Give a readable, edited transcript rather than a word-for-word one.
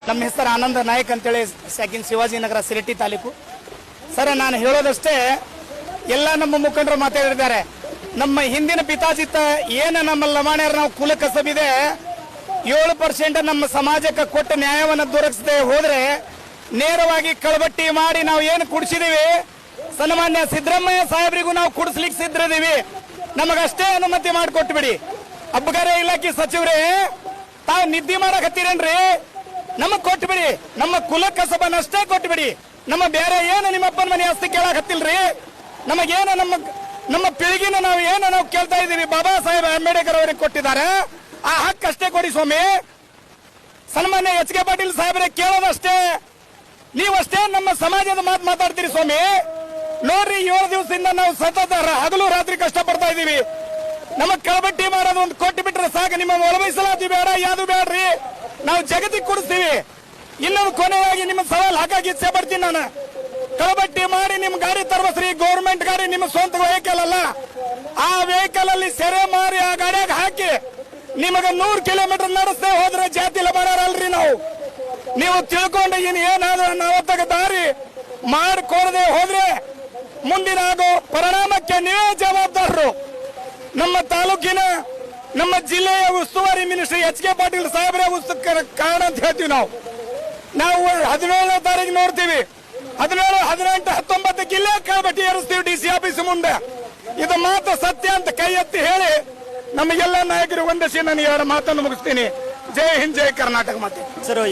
ನಮ್ಮ ಹೆಸರು ಆನಂದ ನಾಯಕ್ ಅಂತೇಳಿ ಸಾಕಿನ್ ಶಿವಾಜಿನಗರ ಸಿರಟ್ಟಿ ತಾಲೂಕು. ಸರ್, ನಾನು ಹೇಳೋದಷ್ಟೇ, ಎಲ್ಲ ನಮ್ಮ ಮುಖಂಡರು ಮಾತಾಡಿದ್ದಾರೆ. ನಮ್ಮ ಹಿಂದಿನ ಪಿತಾಜಿತ್ತ ಏನು ನಮ್ಮ ಲಮಾಣ್ಯರು ನಾವು ಕುಲ ಕಸಬಿದೆ 7% ನಮ್ಮ ಸಮಾಜಕ್ಕೆ ಕೊಟ್ಟ ನ್ಯಾಯವನ್ನು ದೊರಕಿಸದೆ ಹೋದ್ರೆ ನೇರವಾಗಿ ಕಳಬಟ್ಟಿ ಮಾಡಿ ನಾವು ಏನು ಕುಡಿಸಿದೀವಿ ಸನ್ಮಾನ್ಯ ಸಿದ್ದರಾಮಯ್ಯ ಸಾಹೇಬರಿಗೂ ನಾವು ಕುಡಿಸ್ಲಿಕ್ಕೆ ಸಿದ್ಧರಿದೀವಿ. ನಮಗಷ್ಟೇ ಅನುಮತಿ ಮಾಡಿಕೊಟ್ಬಿಡಿ. ಅಬಕಾರಿ ಇಲಾಖೆ ಸಚಿವರೇ, ತಾವು ನಿದ್ದೆ ಮಾಡಕತ್ತೀರೇನ್ರಿ? ನಮಗ್ ಕೊಟ್ಬಿಡಿ, ನಮ್ಮ ಕುಲ ಕಸಬನ್ನಷ್ಟೇ ಕೊಟ್ಬಿಡಿ. ನಮ್ಮ ಬೇರೆ ಏನು ನಿಮ್ಮಪ್ಪನ ಮನೆ ಆಸ್ತಿ ಕೇಳಾಕತ್ತಿಲ್ರಿ. ನಮಗೇನು ನಮ್ಮ ಪೀಳಿಗೆನ ನಾವು ಕೇಳ್ತಾ ಇದೀವಿ. ಬಾಬಾ ಸಾಹೇಬ್ ಅಂಬೇಡ್ಕರ್ ಅವರಿಗೆ ಕೊಟ್ಟಿದ್ದಾರೆ, ಆ ಹಕ್ಕಷ್ಟೇ ಕೊಡಿ ಸ್ವಾಮಿ. ಸನ್ಮಾನ್ಯ ಎಚ್.ಕೆ. ಪಾಟೀಲ್ ಸಾಹೇಬ್ರೆ ಕೇಳೋದಷ್ಟೇ, ನೀವಷ್ಟೇ ನಮ್ಮ ಸಮಾಜದ ಮಾತು ಮಾತಾಡ್ತೀರಿ ಸ್ವಾಮಿ. ನೋಡ್ರಿ, 7 ದಿವಸದಿಂದ ನಾವು ಸತತ ಹಗಲು ರಾತ್ರಿ ಕಷ್ಟ ಪಡ್ತಾ ಇದೀವಿ. ನಮಗ್ ಕಳಬಟ್ಟಿ ಮಾಡೋದು ಒಂದು ಕೊಟ್ಟು ಬಿಟ್ರೆ ಸಾಕು. ನಿಮ್ಮ ಒಳಬೈಸಲಾತಿ ಬೇಡ, ಯಾವ್ದು ಬೇಡ್ರಿ, ನಾವು ಜಗತ್ತಿಗೆ ಕೊಡಿಸ್ತೀವಿ. ಇನ್ನೊಂದು ಕೊನೆಯಾಗಿ ನಿಮ್ಮ ಸವಾಲ್ ಹಾಕಿ ಇಚ್ಛೆ ಪಡ್ತೀನಿ ನಾನು. ಕಳಬಟ್ಟಿ ಮಾಡಿ ನಿಮ್ ಗಾಡಿ ತರ್ಬಸ್ರಿ, ಗೌರ್ಮೆಂಟ್ ಗಾಡಿ, ನಿಮ್ಮ ಸ್ವಂತ ವೆಹಿಕಲ್ ಅಲ್ಲ. ಆ ವೆಹಿಕಲ್ ಅಲ್ಲಿ ಸೆರೆ ಮಾರಿ ಆ ಗಾಡಿಯಾಗ ಹಾಕಿ ನಿಮಗ 100 ಕಿಲೋಮೀಟರ್ ನಡೆಸದೆ ಹೋದ್ರೆ ಜಾತಿ ಲಬಾರಲ್ರಿ ನಾವು. ನೀವು ತಿಳ್ಕೊಂಡು ಏನಾದ್ರೂ ನಾವತ್ತಾಗ ದಾರಿ ಮಾಡಿಕೊಡದೆ ಹೋದ್ರೆ ಮುಂದಿನ ಆಗೋ ಪರಿಣಾಮಕ್ಕೆ ನೀವೇ ಜವಾಬ್ದಾರರು. ನಮ್ಮ ತಾಲೂಕಿನ ನಮ್ಮ ಜಿಲ್ಲೆಯ ಉಸ್ತುವಾರಿ ಮಿನಿಸ್ಟರ್ ಎಚ್.ಕೆ. ಪಾಟೀಲ್ ಸಾಹೇಬ್ರೆ ಕಾರಣ ಅಂತ ಹೇಳ್ತೀವಿ ನಾವು. 17ನೇ ತಾರೀಕು ನೋಡ್ತೀವಿ, 17, 18, 19 ಇಲ್ಲೇ ಕಳಬಟ್ಟಿ ಏರಿಸ್ತೀವಿ ಡಿಸಿ ಆಫೀಸ್ ಮುಂದೆ. ಇದು ಮಾತು ಸತ್ಯ ಅಂತ ಕೈ ಎತ್ತಿ ಹೇಳಿ ನಮಗೆಲ್ಲ ನಾಯಕರು ವಂದಿಸಿ ನಾನು 2 ಮಾತನ್ನು ಮುಗಿಸ್ತೀನಿ. ಜೈ ಹಿಂದ್, ಜೈ ಕರ್ನಾಟಕ. ಮಾತೆ ಸರ್,